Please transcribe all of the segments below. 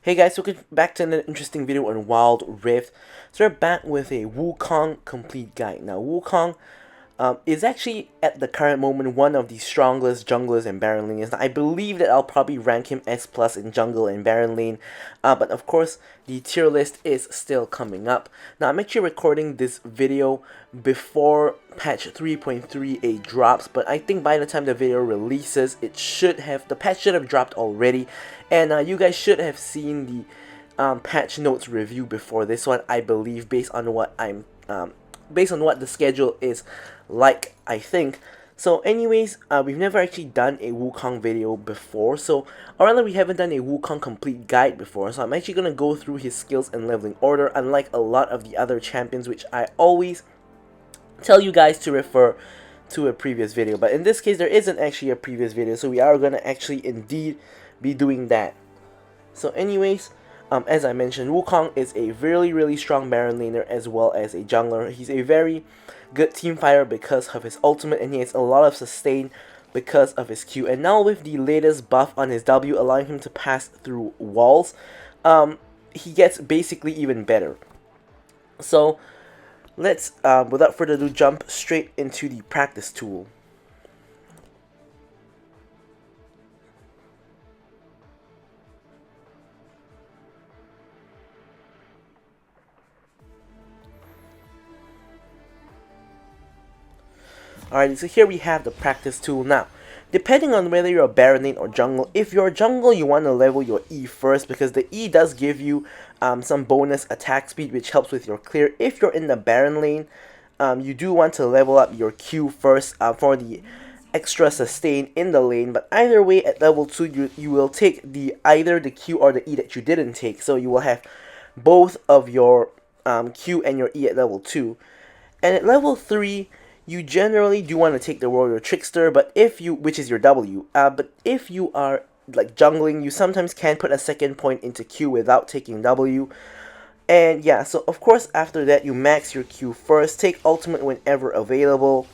Hey guys, welcome back to another interesting video on Wild Rift. So we're back with a Wukong complete guide. Now Wukong is actually at the current moment one of the strongest junglers in Baron Lane. Now, I believe that I'll probably rank him S plus in jungle and Baron Lane, but of course the tier list is still coming up. Now I'm actually recording this video before patch 3.38 drops, but I think by the time the video releases, the patch should have dropped already, and you guys should have seen the patch notes review before this one, I believe, based on what the schedule is like, I think. So anyways, we've never actually done a Wukong video before, or rather we haven't done a Wukong complete guide before, so I'm actually going to go through his skills and leveling order, unlike a lot of the other champions, which I always tell you guys to refer to a previous video. But in this case, there isn't actually a previous video, so we are going to actually indeed be doing that. So anyways, as I mentioned, Wukong is a really strong Baron laner as well as a jungler. He's a very good team fighter because of his ultimate, and he has a lot of sustain because of his Q. And now with the latest buff on his W allowing him to pass through walls, he gets basically even better. So let's, without further ado, jump straight into the practice tool. Alright, so here we have the practice tool. Now, depending on whether you're a Baron lane or jungle, if you're a jungle, you want to level your E first, because the E does give you some bonus attack speed, which helps with your clear. If you're in the Baron lane, you do want to level up your Q first for the extra sustain in the lane. But either way, at level 2, you will take either the Q or the E that you didn't take. So you will have both of your Q and your E at level 2. And at level 3, you generally do want to take the Warrior Trickster, which is your W. But if you are like jungling, you sometimes can put a second point into Q without taking W. And yeah, so of course after that you max your Q first, take ultimate whenever available,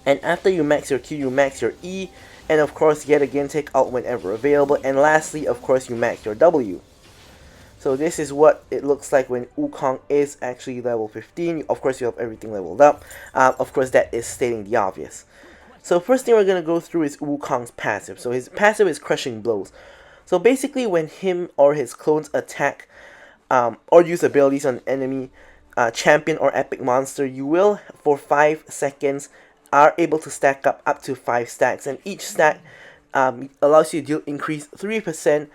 and after you max your Q, you max your E, and of course yet again take ult whenever available, and lastly of course you max your W. So this is what it looks like when Wukong is actually level 15. Of course you have everything leveled up. Of course that is stating the obvious. So first thing we're going to go through is Wukong's passive. So his passive is Crushing Blows. So basically when him or his clones attack or use abilities on an enemy, champion or epic monster, you will for 5 seconds are able to stack up to 5 stacks, and each stack allows you to deal increase 3%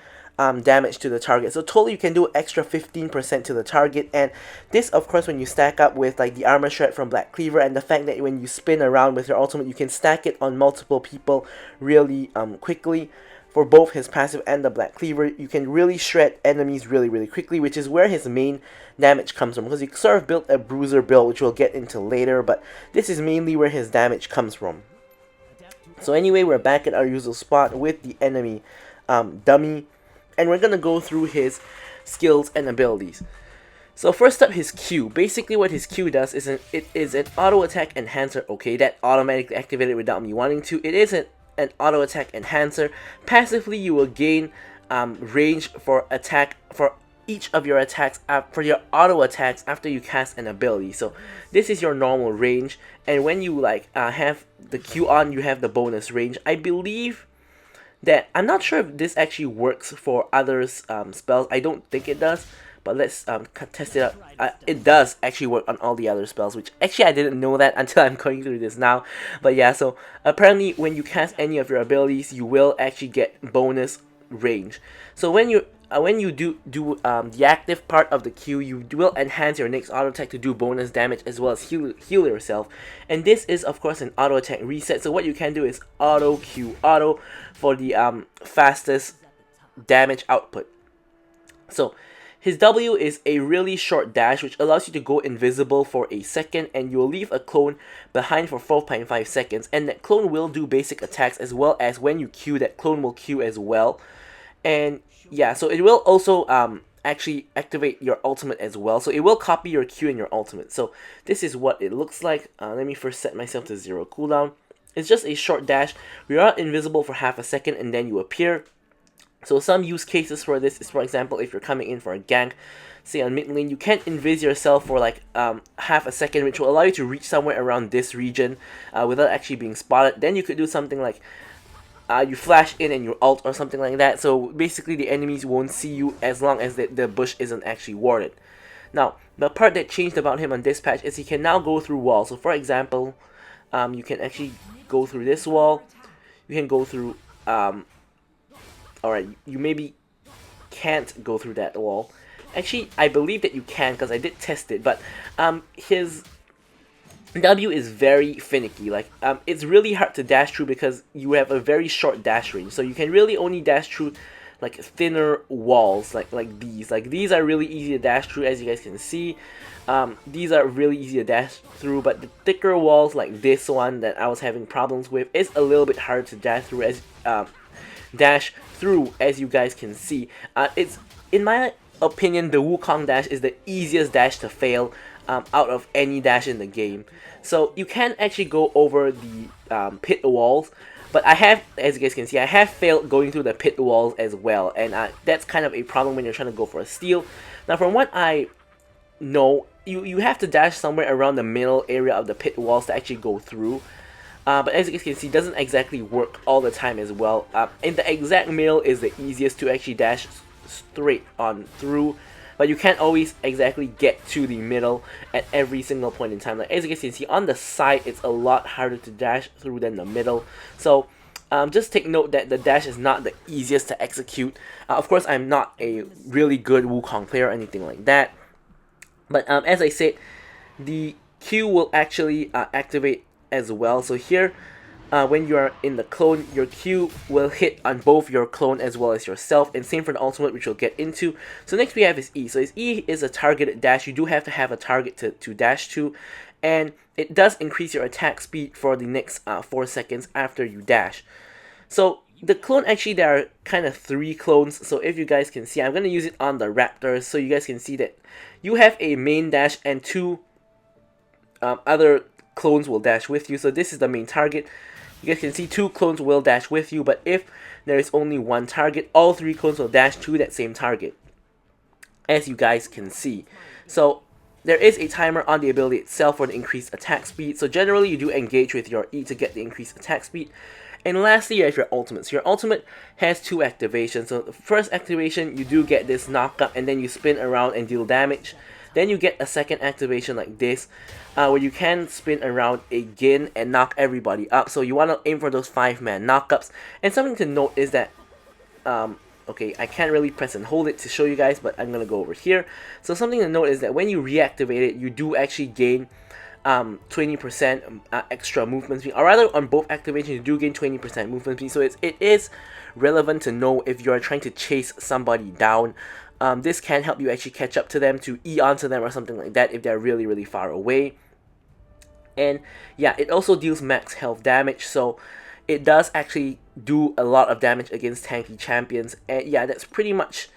damage to the target. So totally you can do extra 15% to the target, and this of course when you stack up with like the armor shred from Black Cleaver, and the fact that when you spin around with your ultimate you can stack it on multiple people really quickly. For both his passive and the Black Cleaver, you can really shred enemies really quickly, which is where his main damage comes from, because he sort of built a bruiser build, which we'll get into later, but this is mainly where his damage comes from. So anyway, we're back at our usual spot with the enemy dummy, and we're going to go through his skills and abilities. So first up, his Q. Basically what his Q does is an auto attack enhancer. Okay, that automatically activated without me wanting to. It is an auto attack enhancer. Passively you will gain range for each of your attacks, for your auto attacks after you cast an ability. So this is your normal range, and when you have the Q on, you have the bonus range. I believe that, I'm not sure if this actually works for others spells. I don't think it does, but let's test it out. It does actually work on all the other spells, which actually I didn't know that until I'm going through this now. But yeah, so apparently when you cast any of your abilities, you will actually get bonus range. So when you do the active part of the Q, you will enhance your next auto attack to do bonus damage as well as heal yourself. And this is of course an auto attack reset. So what you can do is auto Q auto for the fastest damage output. So his W is a really short dash, which allows you to go invisible for a second, and you'll leave a clone behind for 4.5 seconds. And that clone will do basic attacks, as well as when you Q, that clone will Q as well. And yeah, so it will also actually activate your ultimate as well. So it will copy your Q and your ultimate. So this is what it looks like. Let me first set myself to 0 cooldown. It's just a short dash. We are invisible for half a second and then you appear. So some use cases for this is, for example, if you're coming in for a gank, say on mid lane, you can invis yourself for like half a second, which will allow you to reach somewhere around this region without actually being spotted. Then you could do something like you flash in and you ult or something like that. So basically the enemies won't see you as long as the bush isn't actually warded. Now, the part that changed about him on this patch is he can now go through walls. So for example, you can actually go through this wall. You can go through alright, you maybe can't go through that wall. Actually, I believe that you can because I did test it, but his W is very finicky. Like, it's really hard to dash through because you have a very short dash range. So you can really only dash through like thinner walls, like these. Like these are really easy to dash through, as you guys can see. These are really easy to dash through, but the thicker walls like this one that I was having problems with is a little bit harder to dash through, as you guys can see. It's, in my opinion, the Wukong dash is the easiest dash to fail out of any dash in the game. So you can actually go over the pit walls, but I have, as you guys can see, I have failed going through the pit walls as well, and that's kind of a problem when you're trying to go for a steal. Now, from what I know, you have to dash somewhere around the middle area of the pit walls to actually go through. But as you guys can see, it doesn't exactly work all the time as well. In the exact middle is the easiest to actually dash straight on through, but you can't always exactly get to the middle at every single point in time. Like, as you guys can see, on the side it's a lot harder to dash through than the middle. So just take note that the dash is not the easiest to execute. Of course, I'm not a really good Wukong player or anything like that, but as I said, the Q will actually activate as well. So here, when you are in the clone, your Q will hit on both your clone as well as yourself, and same for the ultimate, which we'll get into. So next we have his E. So his E is a targeted dash. You do have to have a target to dash to, and it does increase your attack speed for the next 4 seconds after you dash. So the clone, actually there are kind of 3 clones, so if you guys can see, I'm going to use it on the Raptors so you guys can see that you have a main dash and 2 other clones will dash with you. So this is the main target. You guys can see 2 clones will dash with you, but if there is only 1 target, all 3 clones will dash to that same target, as you guys can see. So there is a timer on the ability itself for the increased attack speed. So generally you do engage with your E to get the increased attack speed. And lastly, you have your ultimate. So your ultimate has 2 activations. So the first activation, you do get this knockup and then you spin around and deal damage. Then you get a second activation like this, where you can spin around again and knock everybody up. So you want to aim for those 5-man knockups. And something to note is that, okay, I can't really press and hold it to show you guys, but I'm going to go over here. So something to note is that when you reactivate it, you do actually gain 20% extra movement speed, or rather on both activations you do gain 20% movement speed. So it is relevant to know if you are trying to chase somebody down. This can help you actually catch up to them, to E onto them or something like that if they're really, really far away. And yeah, it also deals max health damage, so it does actually do a lot of damage against tanky champions. And yeah, that's pretty much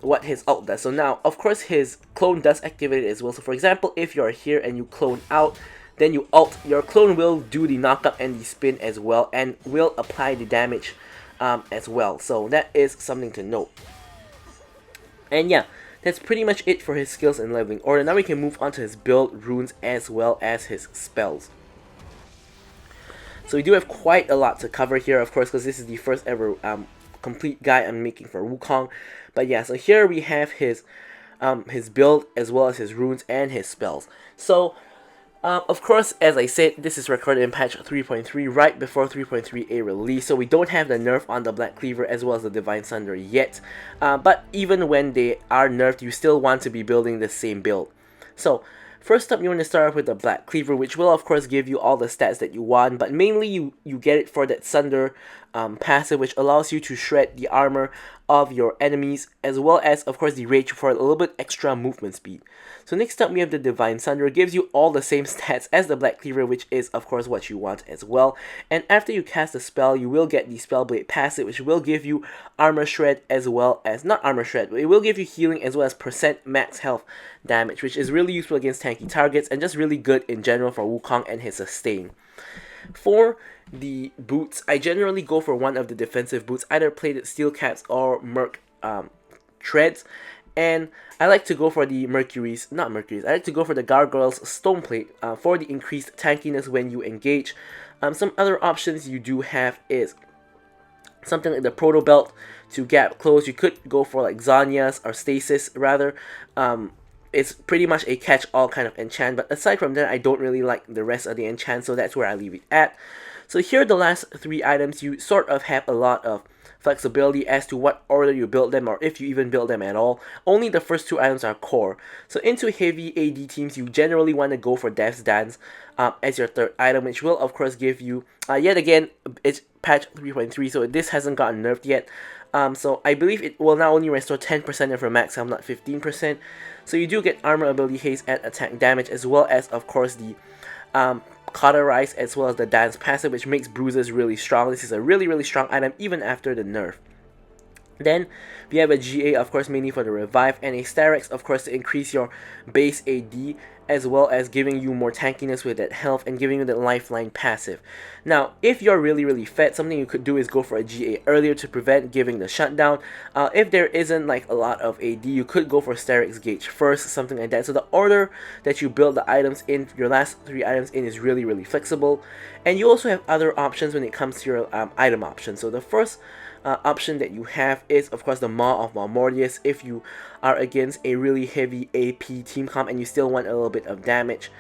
what his ult does. So now, of course, his clone does activate it as well. So for example, if you're here and you clone out, then you ult, your clone will do the knockup and the spin as well, and will apply the damage as well. So that is something to note. And yeah, that's pretty much it for his skills and leveling order. Now we can move on to his build, runes, as well as his spells. So we do have quite a lot to cover here, of course, because this is the first ever complete guide I'm making for Wukong. But yeah, so here we have his build, as well as his runes and his spells. So of course, as I said, this is recorded in patch 3.3 right before 3.3a release, so we don't have the nerf on the Black Cleaver as well as the Divine Sunder yet, but even when they are nerfed, you still want to be building the same build. So first up, you want to start off with the Black Cleaver, which will of course give you all the stats that you want, but mainly you get it for that Sunder passive, which allows you to shred the armor of your enemies, as well as of course the rage for a little bit extra movement speed. So next up we have the Divine Sunder. It gives you all the same stats as the Black Cleaver, which is of course what you want as well. And after you cast the spell, you will get the Spellblade passive, which will give you armor shred, as well as, not armor shred, but it will give you healing as well as percent max health damage, which is really useful against tanky targets and just really good in general for Wukong and his sustain. For the boots, I generally go for one of the defensive boots, either plated steel caps or merc treads. And I like to go for the not Mercury's, I like to go for the Gargoyle's Stone Plate for the increased tankiness when you engage. Some other options you do have is something like the Proto Belt to gap close. You could go for like Zanya's or Stasis rather. It's pretty much a catch-all kind of enchant, but aside from that, I don't really like the rest of the enchant, so that's where I leave it at. So here are the last three items. You sort of have a lot of flexibility as to what order you build them, or if you even build them at all. Only the first two items are core. So into heavy AD teams, you generally want to go for Death's Dance as your third item, which will of course give you, yet again, it's patch 3.3, so this hasn't gotten nerfed yet. So I believe it will now only restore 10% of your max health, not 15%. So you do get armor ability haste and attack damage, as well as of course the cauterize, as well as the dance passive, which makes bruises really strong. This is a really strong item even after the nerf. Then we have a GA, of course, mainly for the revive, and a Starex, of course, to increase your base AD, as well as giving you more tankiness with that health and giving you the lifeline passive. Now, if you're really fed, something you could do is go for a GA earlier to prevent giving the shutdown. If there isn't like a lot of AD, you could go for Starex Gauge first, something like that. So the order that you build the items in, your last three items in, is really flexible. And you also have other options when it comes to your item options. So the first option that you have is of course the Maw of Malmortius if you are against a really heavy AP team comp and you still want a little bit of damage.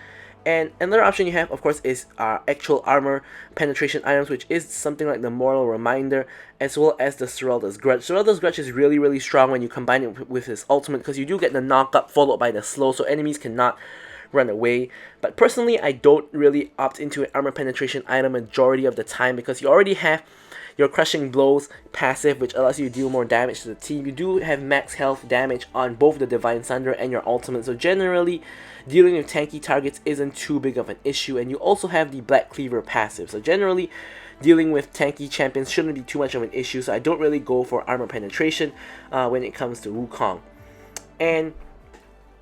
And another option you have, of course, is actual armor penetration items, which is something like the Moral Reminder, as well as the Serelda's Grudge. Serelda's Grudge is really strong when you combine it with his ultimate, because you do get the knock-up followed by the slow, so enemies cannot run away. But personally, I don't really opt into an armor penetration item majority of the time, because you already have your Crushing Blows passive, which allows you to deal more damage to the team. You do have max health damage on both the Divine Thunder and your ultimate, so generally dealing with tanky targets isn't too big of an issue. And you also have the Black Cleaver passive, so generally dealing with tanky champions shouldn't be too much of an issue, so I don't really go for armor penetration when it comes to Wukong. And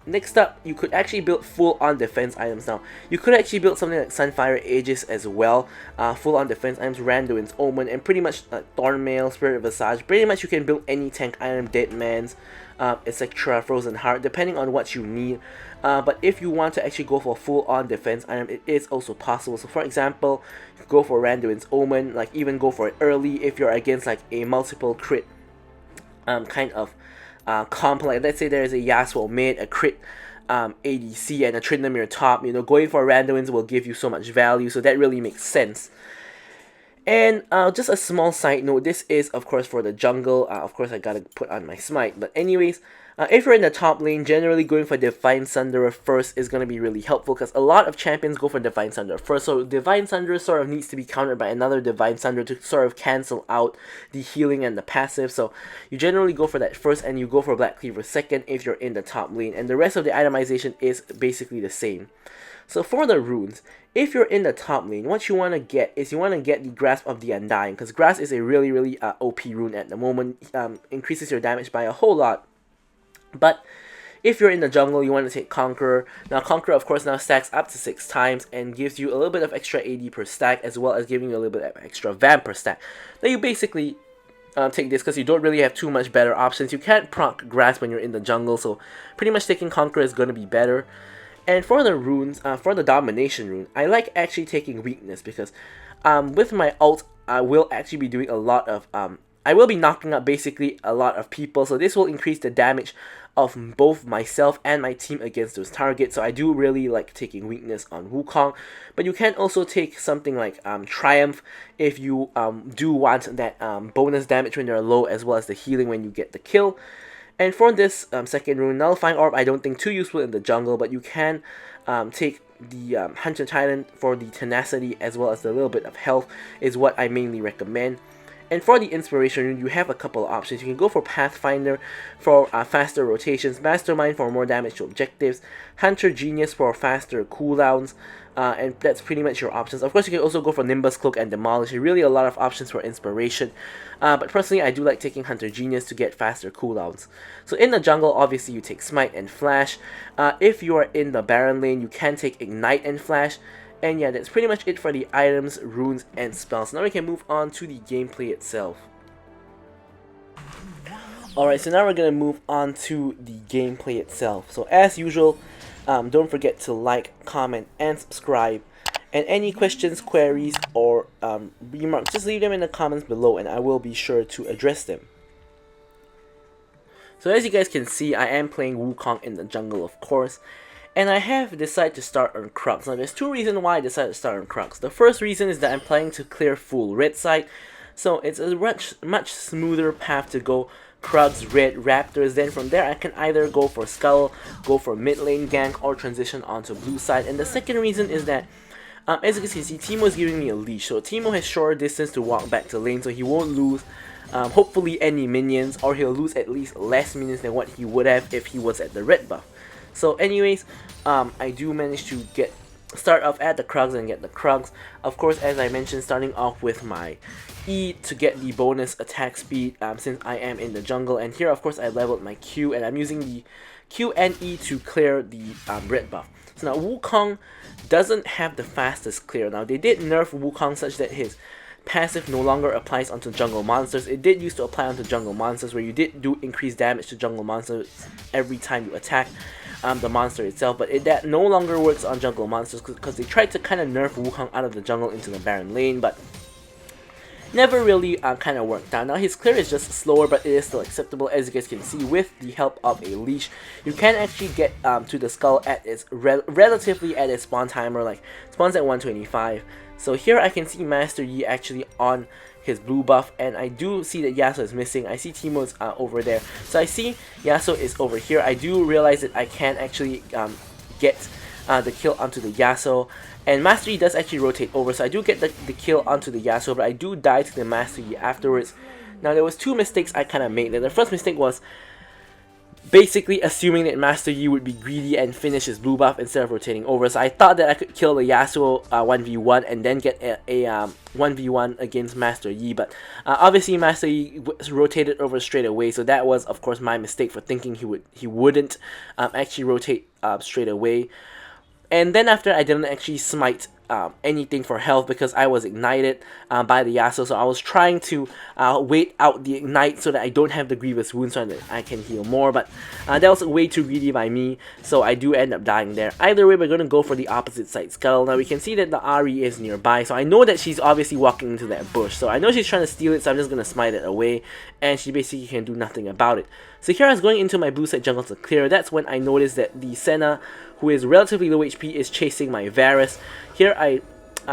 next up, you could actually build full-on defense items now. You could actually build something like Sunfire Aegis as well. Full-on defense items, Randuin's Omen, and pretty much Thornmail, Spirit Visage. Pretty much you can build any tank item, Dead Man's, etc., Frozen Heart, depending on what you need. But if you want to actually go for a full-on defense item, it is also possible. So for example, you could go for Randuin's Omen, like even go for it early if you're against like a multiple crit kind of comp. Like let's say there's a Yasuo mid, a crit ADC, and a Tryndamere top. You know, going for Randuin's will give you so much value, so that really makes sense. And just a small side note, this is of course for the jungle. Of course I gotta put on my smite, but anyways, if you're in the top lane, generally going for Divine Thunderer first is going to be really helpful, because a lot of champions go for Divine Thunderer first. So Divine Thunderer sort of needs to be countered by another Divine Thunderer to sort of cancel out the healing and the passive. So you generally go for that first, and you go for Black Cleaver second if you're in the top lane. And the rest of the itemization is basically the same. So for the runes, if you're in the top lane, what you want to get is you want to get the Grasp of the Undying, because Grasp is a really OP rune at the moment. Increases your damage by a whole lot. But if you're in the jungle, you want to take Conqueror. Now Conqueror of course now stacks up to 6 times and gives you a little bit of extra AD per stack, as well as giving you a little bit of extra Vamp per stack. Now you basically take this because you don't really have too much better options. You can't proc Grasp when you're in the jungle, so pretty much taking Conqueror is going to be better. And for the runes, for the Domination rune, I like actually taking Weakness, because with my ult, I will actually be doing a lot of I will be knocking out basically a lot of people, so this will increase the damage of both myself and my team against those targets. So I do really like taking Weakness on Wukong, but you can also take something like Triumph if you do want that bonus damage when they're low, as well as the healing when you get the kill. And for this second rune, Nullifying Orb, I don't think too useful in the jungle, but you can take the Hunter Titan for the tenacity, as well as the little bit of health is what I mainly recommend. And for the Inspiration rune, you have a couple of options. You can go for Pathfinder for faster rotations, Mastermind for more damage to objectives, Hunter Genius for faster cooldowns, and that's pretty much your options. Of course, you can also go for Nimbus Cloak and Demolish. Really a lot of options for Inspiration, but personally I do like taking Hunter Genius to get faster cooldowns. So in the jungle, obviously you take Smite and Flash. If you are in the Baron lane, you can take Ignite and Flash. And yeah, that's pretty much it for the items, runes, and spells. Now we can move on to the gameplay itself. Alright, so now we're going to move on to the gameplay itself. So as usual, don't forget to like, comment, and subscribe. And any questions, queries, or remarks, just leave them in the comments below and I will be sure to address them. So as you guys can see, I am playing Wukong in the jungle, of course. And I have decided to start on Crux. Now there's two reasons why I decided to start on Crux. The first reason is that I'm planning to clear full red side. So it's a much smoother path to go Crux, red, raptors. Then from there I can either go for Skull, go for mid lane gank, or transition onto blue side. And the second reason is that as you can see, Teemo is giving me a leash. So Teemo has shorter distance to walk back to lane, so he won't lose hopefully any minions, or he'll lose at least less minions than what he would have if he was at the red buff. So anyways, I do manage to start off at the Krugs and get the Krugs. Of course, as I mentioned, starting off with my E to get the bonus attack speed since I am in the jungle. And here, of course, I leveled my Q, and I'm using the Q and E to clear the red buff. So now Wukong doesn't have the fastest clear. Now they did nerf Wukong such that his passive no longer applies onto jungle monsters. It did used to apply onto jungle monsters, where you did do increased damage to jungle monsters every time you attack the monster itself, but that no longer works on jungle monsters because they tried to kind of nerf Wukong out of the jungle into the Baron lane, but never really kind of worked out. Now his clear is just slower, but it is still acceptable. As you guys can see, with the help of a leash, you can actually get to the Skull at its relatively at its spawn timer, like spawns at 125. So here I can see Master Yi actually on his blue buff, and I do see that Yasuo is missing. I see Teemo's over there. So I see Yasuo is over here. I do realize that I can actually get the kill onto the Yasuo, and Master Yi does actually rotate over, so I do get the kill onto the Yasuo, but I do die to the Master Yi afterwards. Now there was two mistakes I kind of made. The first mistake was basically assuming that Master Yi would be greedy and finish his blue buff instead of rotating over. So I thought that I could kill the Yasuo 1v1 and then get a 1v1 against Master Yi, but obviously Master Yi rotated over straight away, so that was of course my mistake for thinking he wouldn't actually rotate straight away. And then after, I didn't actually smite anything for health because I was ignited by the Yasuo, so I was trying to wait out the ignite so that I don't have the grievous wound so that I can heal more, but that was way too greedy by me, so I do end up dying there. Either way, we're going to go for the opposite side Scuttle. Now we can see that the Ahri is nearby, so I know that she's obviously walking into that bush, so I know she's trying to steal it, so I'm just going to smite it away, and she basically can do nothing about it. So here I was going into my blue side jungle to clear. That's when I noticed that the Senna, who is relatively low HP, is chasing my Varus. Here I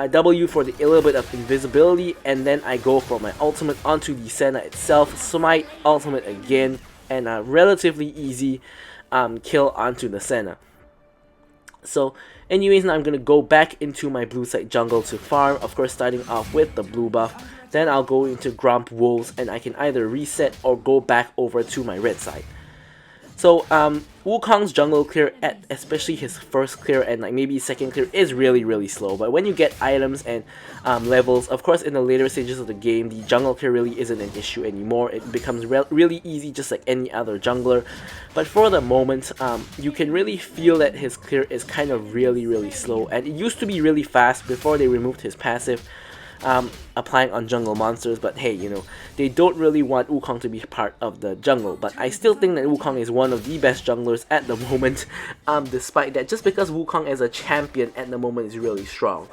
W for a little bit of invisibility, and then I go for my ultimate onto the Senna itself, smite, ultimate again, and a relatively easy kill onto the Senna. So anyways, now I'm going to go back into my blue side jungle to farm, of course starting off with the blue buff. Then I'll go into Gromp Wolves, and I can either reset or go back over to my red side. So Wukong's jungle clear, especially his first clear and like maybe second clear, is really slow. But when you get items and levels, of course in the later stages of the game, the jungle clear really isn't an issue anymore. It becomes really easy, just like any other jungler. But for the moment, you can really feel that his clear is kind of really slow, and it used to be really fast before they removed his passive. Applying on jungle monsters, but hey, you know, they don't really want Wukong to be part of the jungle, but I still think that Wukong is one of the best junglers at the moment, despite that, just because Wukong as a champion at the moment is really strong.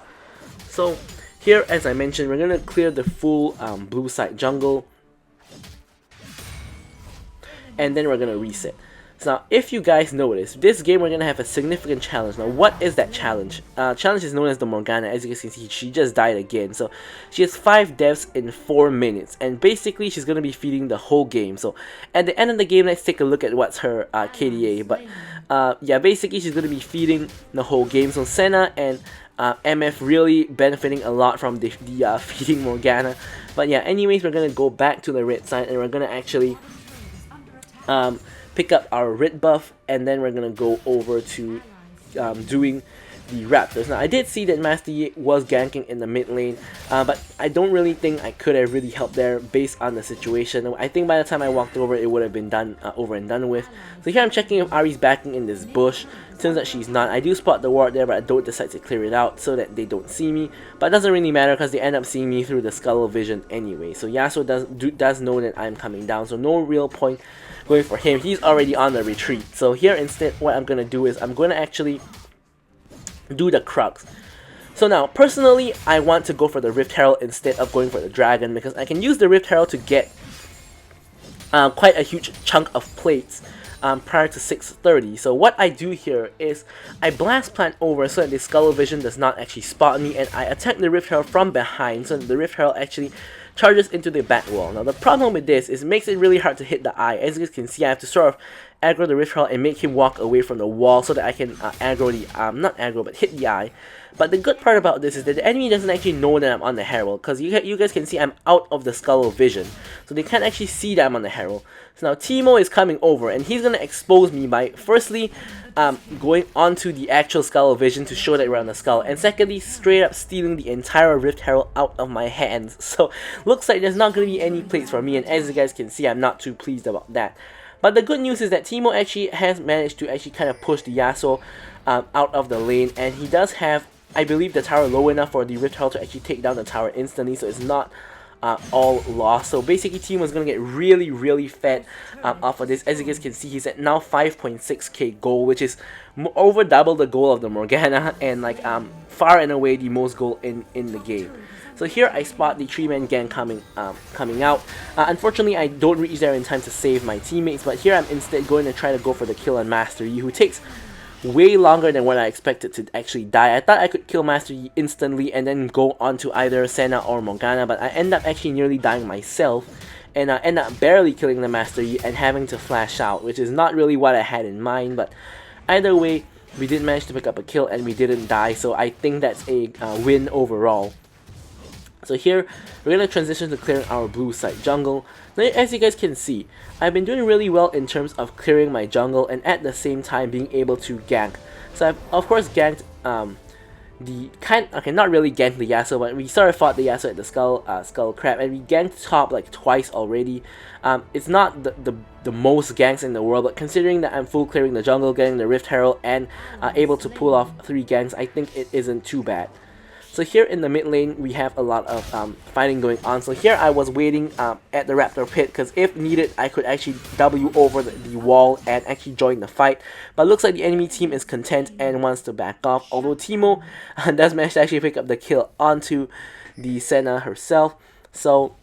So here, as I mentioned, we're going to clear the full blue side jungle, and then we're going to reset. So now, if you guys notice, this game we're going to have a significant challenge. Now, what is that challenge? Challenge is known as the Morgana. As you guys can see, she just died again. So, she has 5 deaths in 4 minutes. And basically, she's going to be feeding the whole game. So, at the end of the game, let's take a look at what's her KDA. But, yeah, basically, she's going to be feeding the whole game. So, Senna and MF really benefiting a lot from the feeding Morgana. But, yeah, anyways, we're going to go back to the red side. And we're going to actually pick up our red buff, and then we're gonna go over to doing the Raptors. Now I did see that Master Yi was ganking in the mid lane, but I don't really think I could have really helped there based on the situation. I think by the time I walked over, it would have been done over and done with. So here I'm checking if Ahri's backing in this bush. Turns out she's not. I do spot the ward there, but I don't decide to clear it out so that they don't see me. But it doesn't really matter because they end up seeing me through the Skull Vision anyway. So Yasuo does know that I'm coming down, so no real point going for him. He's already on the retreat. So here instead, what I'm gonna do is I'm gonna actually do the Crux. So now, personally, I want to go for the Rift Herald instead of going for the Dragon, because I can use the Rift Herald to get quite a huge chunk of plates prior to 6:30. So what I do here is I blast plant over so that the Skull Vision does not actually spot me, and I attack the Rift Herald from behind so that the Rift Herald actually charges into the back wall. Now the problem with this is it makes it really hard to hit the eye. As you guys can see, I have to sort of aggro the Rift Herald and make him walk away from the wall so that I can aggro the, not aggro, but hit the eye. But the good part about this is that the enemy doesn't actually know that I'm on the Herald, because you guys can see I'm out of the Skull Vision, so they can't actually see that I'm on the Herald. So now Teemo is coming over, and he's going to expose me by firstly going onto the actual Skull Vision to show that we're on the skull, and secondly straight up stealing the entire Rift Herald out of my hands. So looks like there's not going to be any plates for me, and as you guys can see, I'm not too pleased about that. But the good news is that Teemo actually has managed to actually kind of push the Yasuo out of the lane, and he does have, I believe, the tower low enough for the Rift Herald to actually take down the tower instantly, so it's not all lost. So basically Teemo is going to get really fed off of this. As you guys can see, he's at now 5.6k gold, which is over double the goal of the Morgana, and like far and away the most gold in the game. So here I spot the 3-man gang coming out. Unfortunately, I don't reach there in time to save my teammates, but here I'm instead going to try to go for the kill on Master Yi, who takes way longer than what I expected to actually die. I thought I could kill Master Yi instantly and then go on to either Senna or Morgana, but I end up actually nearly dying myself, and I end up barely killing the Master Yi and having to flash out, which is not really what I had in mind. But either way, we did manage to pick up a kill and we didn't die, so I think that's a win overall. So here, we're going to transition to clearing our blue side jungle. Now, as you guys can see, I've been doing really well in terms of clearing my jungle and at the same time being able to gank. So I've of course ganked not really ganked the Yasuo, but we sort of fought the Yasuo at the skull crab, and we ganked top like twice already. It's not the most ganks in the world, but considering that I'm full clearing the jungle, getting the Rift Herald, and able to pull off 3 ganks, I think it isn't too bad. So here in the mid lane, we have a lot of fighting going on. So here I was waiting at the Raptor pit, because if needed, I could actually W over the wall and actually join the fight. But it looks like the enemy team is content and wants to back off, although Teemo does manage to actually pick up the kill onto the Senna herself. So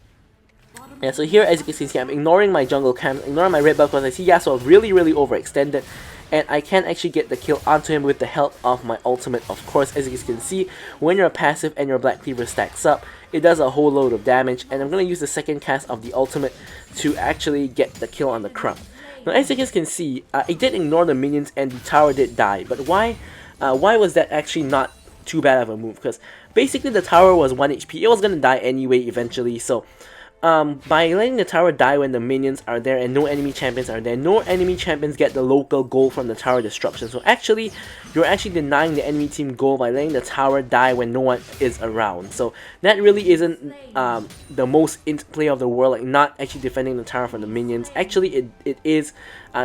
yeah, so here as you can see, I'm ignoring my jungle camp, ignoring my red buff, because I see Yasuo really overextended, and I can actually get the kill onto him with the help of my ultimate. Of course, as you guys can see, when your passive and your Black Cleaver stacks up, it does a whole load of damage, and I'm going to use the second cast of the ultimate to actually get the kill on the Crump. Now as you guys can see, it did ignore the minions and the tower did die, but why was that actually not too bad of a move? Because basically the tower was 1 HP, it was going to die anyway eventually, so by letting the tower die when the minions are there and no enemy champions are there, no enemy champions get the local gold from the tower destruction. So actually, you're actually denying the enemy team gold by letting the tower die when no one is around. So that really isn't the most int play of the world, like not actually defending the tower from the minions. Actually, it is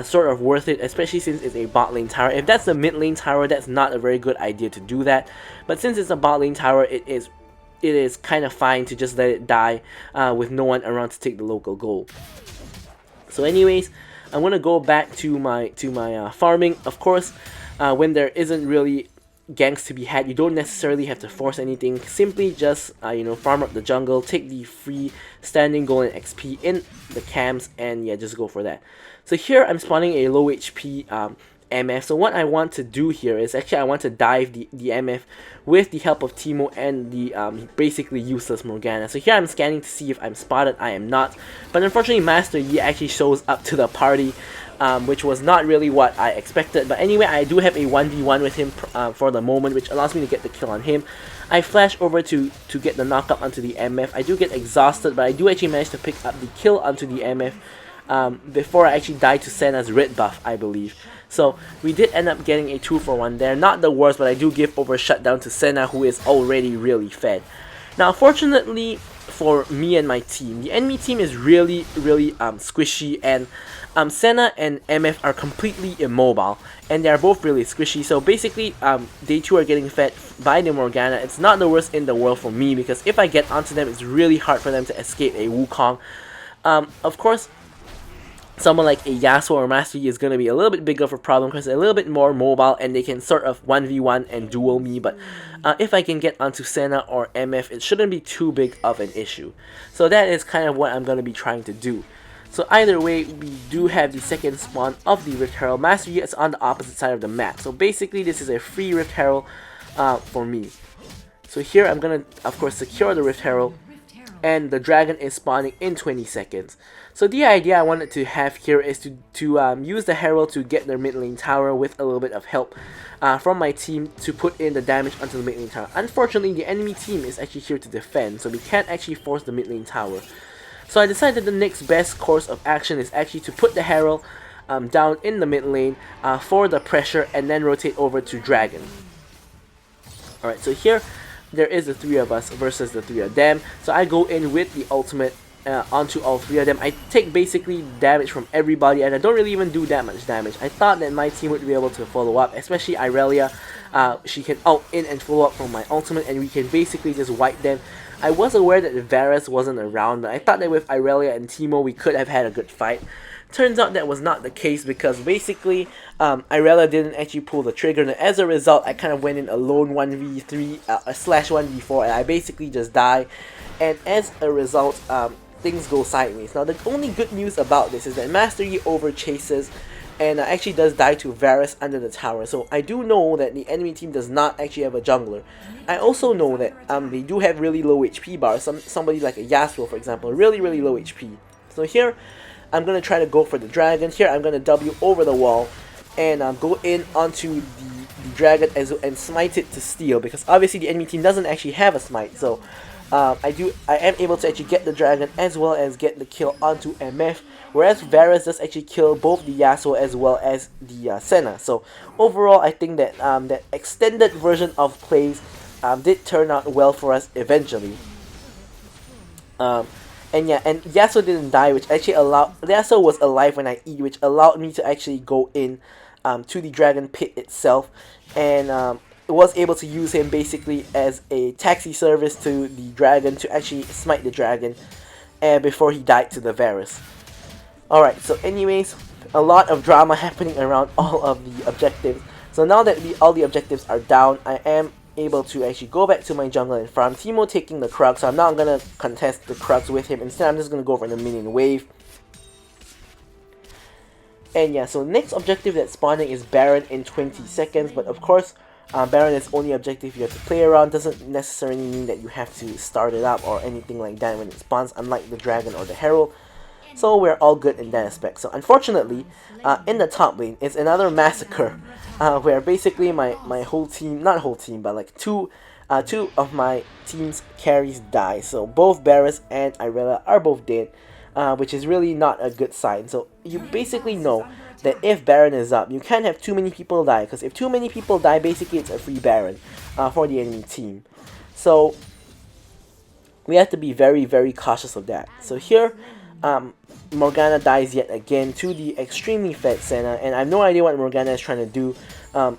sort of worth it, especially since it's a bot lane tower. If that's the mid lane tower, that's not a very good idea to do that. But since it's a bot lane tower, it is kind of fine to just let it die with no one around to take the local goal. So anyways, I'm gonna go back to my farming. Of course, when there isn't really ganks to be had, you don't necessarily have to force anything. Simply just farm up the jungle, take the free standing gold and XP in the camps, and yeah, just go for that. So here I'm spawning a low HP MF. So what I want to do here is actually I want to dive the MF with the help of Teemo and the basically useless Morgana. So here I'm scanning to see if I'm spotted. I am not, but unfortunately Master Yi actually shows up to the party, which was not really what I expected. But anyway, I do have a 1v1 with him for the moment, which allows me to get the kill on him. I flash over to get the knockup onto the MF. I do get exhausted, but I do actually manage to pick up the kill onto the MF. before I actually died to Senna's red buff, I believe. So we did end up getting a 2-for-1 there. Not the worst, but I do give over shutdown to Senna, who is already really fed. Now, fortunately for me and my team, the enemy team is really squishy, and Senna and MF are completely immobile, and they are both really squishy. So basically, they too are getting fed by the Morgana. It's not the worst in the world for me, because if I get onto them, it's really hard for them to escape a Wukong. Of course, someone like a Yasuo or Master Yi is going to be a little bit bigger of a problem because they're a little bit more mobile and they can sort of 1v1 and duel me, but if I can get onto Senna or MF, it shouldn't be too big of an issue. So that is kind of what I'm going to be trying to do. So either way, we do have the second spawn of the Rift Herald. Master Yi is on the opposite side of the map, so basically this is a free Rift Herald for me. So here I'm going to, of course, secure the Rift Herald, and the dragon is spawning in 20 seconds. So the idea I wanted to have here is to use the Herald to get their mid lane tower with a little bit of help from my team to put in the damage onto the mid lane tower. Unfortunately, the enemy team is actually here to defend, so we can't actually force the mid lane tower. So I decided the next best course of action is actually to put the Herald down in the mid lane for the pressure, and then rotate over to dragon. Alright, so here there is the 3 of us versus the 3 of them. So I go in with the ultimate onto all 3 of them. I take basically damage from everybody, and I don't really even do that much damage. I thought that my team would be able to follow up, especially Irelia. She can ult in and follow up from my ultimate, and we can basically just wipe them. I was aware that Varus wasn't around, but I thought that with Irelia and Teemo we could have had a good fight. Turns out that was not the case, because basically Irelia didn't actually pull the trigger, and as a result I kind of went in alone 1v3 slash 1v4, and I basically just die, and as a result things go sideways. Now the only good news about this is that Master Yi overchases and actually does die to Varus under the tower. So I do know that the enemy team does not actually have a jungler. I also know that they do have really low HP bars. Somebody like a Yasuo, for example, really low HP. So here I'm going to try to go for the dragon. Here I'm going to W over the wall and go in onto the dragon and smite it to steal, because obviously the enemy team doesn't actually have a smite. So I am able to actually get the dragon as well as get the kill onto MF, whereas Varus does actually kill both the Yasuo as well as the Senna. So overall, I think that that extended version of plays did turn out well for us eventually. And yeah, and Yasuo didn't die, which actually allowed... Yasuo was alive when I E, which allowed me to actually go in to the dragon pit itself, and was able to use him basically as a taxi service to the dragon to actually smite the dragon before he died to the Varus. Alright, so anyways, a lot of drama happening around all of the objectives. So now that all the objectives are down, I am able to actually go back to my jungle and farm. Teemo taking the Krug, so I'm not going to contest the Krugs with him. Instead, I'm just going to go for the minion wave. And yeah, so next objective that's spawning is Baron in 20 seconds. But of course, Baron is only objective you have to play around. Doesn't necessarily mean that you have to start it up or anything like that when it spawns, unlike the Dragon or the Herald. So we're all good in that aspect. So unfortunately, in the top lane, it's another massacre. Where basically my whole team, not whole team, but like two of my team's carries die. So both Varus and Irelia are both dead, which is really not a good sign. So you basically know that if Baron is up, you can't have too many people die, because if too many people die, basically it's a free Baron for the enemy team. So we have to be very cautious of that. So here, Morgana dies yet again to the extremely fed Senna, and I have no idea what Morgana is trying to do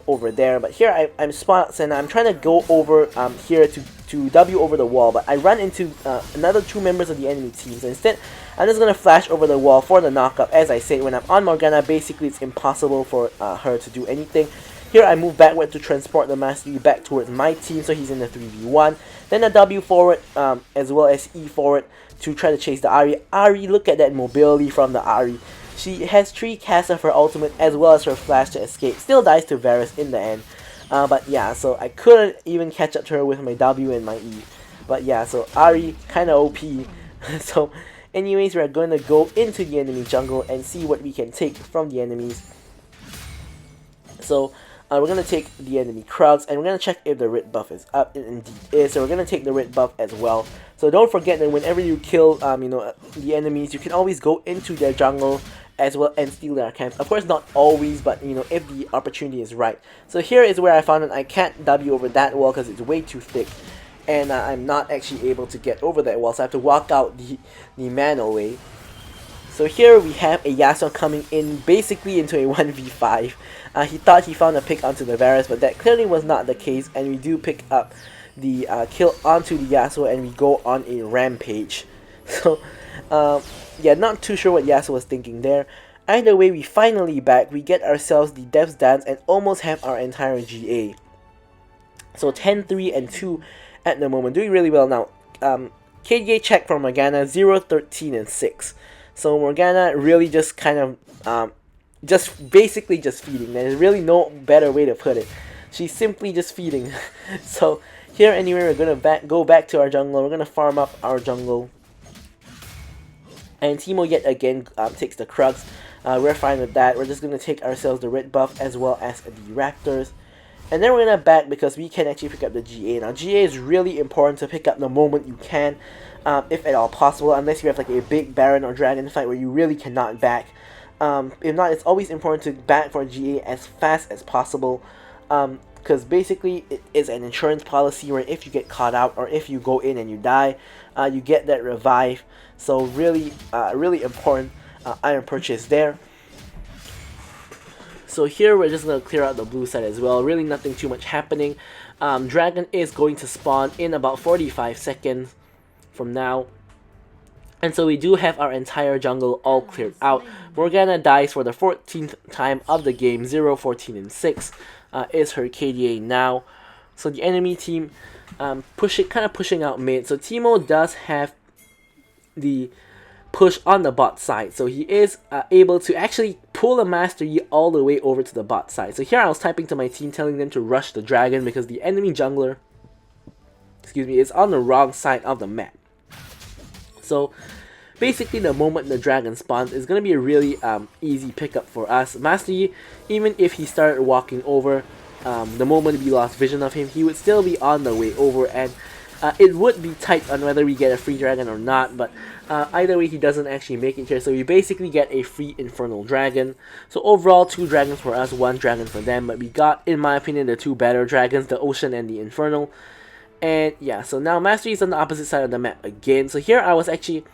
over there. But here I'm spot out Senna. I'm trying to go over here to W over the wall, but I run into another 2 members of the enemy team. So instead, I'm just going to flash over the wall for the knockup. As I say, when I'm on Morgana, basically it's impossible for her to do anything. Here I move backward to transport the Master Yi back towards my team, so he's in the 3v1. Then a W forward as well as E forward to try to chase the Ahri. Ahri, look at that mobility from the Ahri. She has 3 casts of her ultimate as well as her flash to escape. Still dies to Varus in the end. But yeah, so I couldn't even catch up to her with my W and my E. But yeah, so Ahri kinda OP. So anyways, we're going to go into the enemy jungle and see what we can take from the enemies. So we're going to take the enemy Krugs, and we're going to check if the red buff is up. It indeed is, so we're going to take the red buff as well. So don't forget that whenever you kill the enemies, you can always go into their jungle as well and steal their camps. Of course, not always, but if the opportunity is right. So here is where I found that I can't W over that wall because it's way too thick, and I'm not actually able to get over that wall, so I have to walk out the mana way. So here we have a Yasuo coming in basically into a 1v5. He thought he found a pick onto the Varus, but that clearly was not the case, and we do pick up the kill onto the Yasuo, and we go on a rampage. So yeah, not too sure what Yasuo was thinking there. Either way, we finally back, we get ourselves the Death's Dance and almost have our entire GA. So 10, 3, and 2 at the moment, doing really well now. KDA check for Morgana, 0, 13, and 6. So Morgana really just kind of, basically just feeding. There's really no better way to put it. She's simply just feeding. So here anyway, we're gonna go back to our jungle. We're gonna farm up our jungle. And Teemo yet again takes the Krugs. We're fine with that. We're just gonna take ourselves the red buff as well as the Raptors. And then we're gonna back because we can actually pick up the GA. Now GA is really important to pick up the moment you can. If at all possible, unless you have like a big Baron or Dragon fight where you really cannot back. If not, it's always important to back for GA as fast as possible, because basically it is an insurance policy where if you get caught out or if you go in and you die, you get that revive. So really, really important iron purchase there. So here we're just going to clear out the blue side as well. Really nothing too much happening. Dragon is going to spawn in about 45 seconds from now, and so we do have our entire jungle all cleared out. Morgana dies for the 14th time of the game. 0, 14, and 6 is her KDA now. So the enemy team kind of pushing out mid. So Teemo does have the push on the bot side, so he is able to actually pull a Master Yi all the way over to the bot side. So here I was typing to my team telling them to rush the dragon because the enemy jungler, is on the wrong side of the map. So basically the moment the dragon spawns is going to be a really easy pickup for us. Master Yi, even if he started walking over, the moment we lost vision of him, he would still be on the way over, and it would be tight on whether we get a free dragon or not, but either way he doesn't actually make it here, so we basically get a free infernal dragon. So overall 2 dragons for us, 1 dragon for them, but we got, in my opinion, the 2 better dragons, the ocean and the infernal. And yeah, so now Master Yi is on the opposite side of the map again. So here I was actually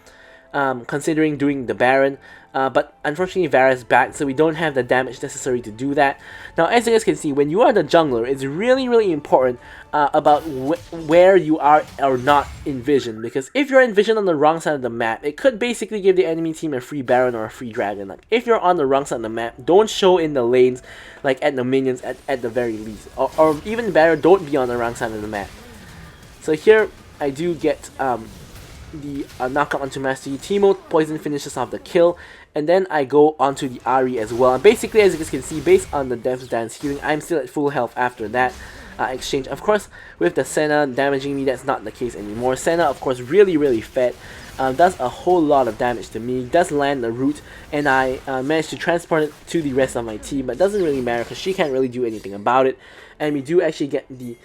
considering doing the Baron, but unfortunately Varus back, so we don't have the damage necessary to do that. Now as you guys can see, when you are the jungler, it's really important about where you are or not in vision, because if you're in vision on the wrong side of the map, it could basically give the enemy team a free Baron or a free dragon. Like if you're on the wrong side of the map, don't show in the lanes, like at the minions at the very least, or even better, don't be on the wrong side of the map. So here I do get the knockout onto Master Yi. Teemo poison finishes off the kill, and then I go onto the Ahri as well. And basically, as you guys can see, based on the Death's Dance healing, I'm still at full health after that exchange. Of course, with the Senna damaging me, that's not the case anymore. Senna, of course, really fed. Does a whole lot of damage to me, does land the root, and I managed to transport it to the rest of my team, but it doesn't really matter because she can't really do anything about it. And we do actually get the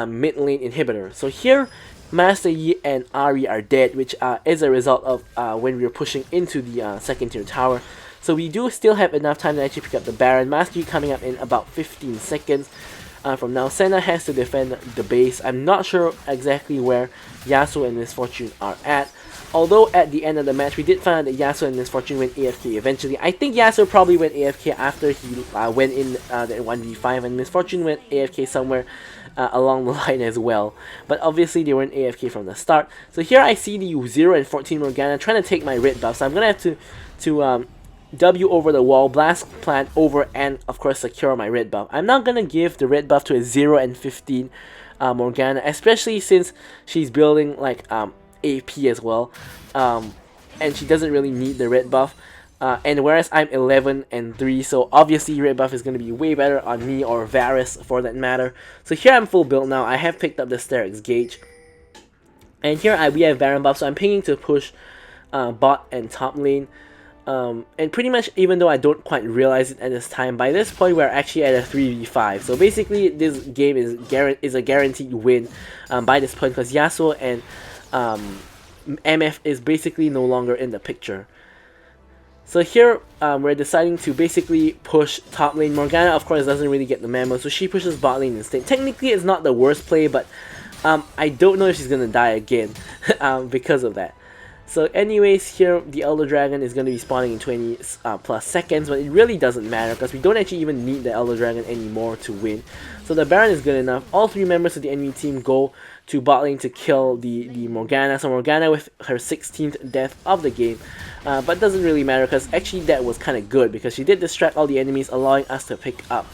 mid lane inhibitor. So here Master Yi and Ahri are dead, which is a result of when we were pushing into the second tier tower. So we do still have enough time to actually pick up the Baron. Master Yi coming up in about 15 seconds from now. Senna has to defend the base. I'm not sure exactly where Yasuo and Misfortune are at, although at the end of the match we did find out that Yasuo and Misfortune went AFK eventually. I think Yasuo probably went AFK after he went in the 1v5, and Misfortune went AFK somewhere along the line as well, but obviously they weren't AFK from the start. So here I see the 0 and 14 Morgana trying to take my red buff, so I'm gonna have to W over the wall, blast plant over, and of course secure my red buff. I'm not gonna give the red buff to a 0 and 15 Morgana, especially since she's building like AP as well, and she doesn't really need the red buff. And whereas I'm 11 and 3, so obviously red buff is going to be way better on me or Varus for that matter. So here I'm full build now. I have picked up the Sterix Gauge. And here we have Baron buff, so I'm pinging to push bot and top lane. And pretty much, even though I don't quite realize it at this time, by this point we're actually at a 3v5. So basically, this game is a guaranteed win by this point, because Yasuo and MF is basically no longer in the picture. So here, we're deciding to basically push top lane. Morgana, of course, doesn't really get the memo, so she pushes bot lane instead. Technically, it's not the worst play, but I don't know if she's gonna die again because of that. So anyways, here the Elder Dragon is going to be spawning in 20 plus seconds, but it really doesn't matter because we don't actually even need the Elder Dragon anymore to win. So the Baron is good enough. All 3 members of the enemy team go to bot lane to kill the Morgana. So Morgana with her 16th death of the game, but doesn't really matter because actually that was kind of good because she did distract all the enemies, allowing us to pick up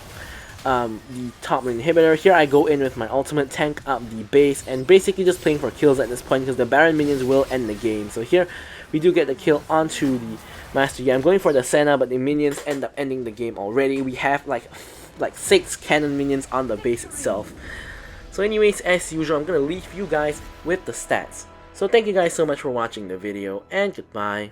the top lane inhibitor. Here I go in with my ultimate, tank up the base, and basically just playing for kills at this point because the Baron minions will end the game. So here we do get the kill onto the Master Yi. I'm going for the Senna, but the minions end up ending the game already. We have like 6 cannon minions on the base itself. So anyways, as usual, I'm going to leave you guys with the stats. So thank you guys so much for watching the video, and goodbye.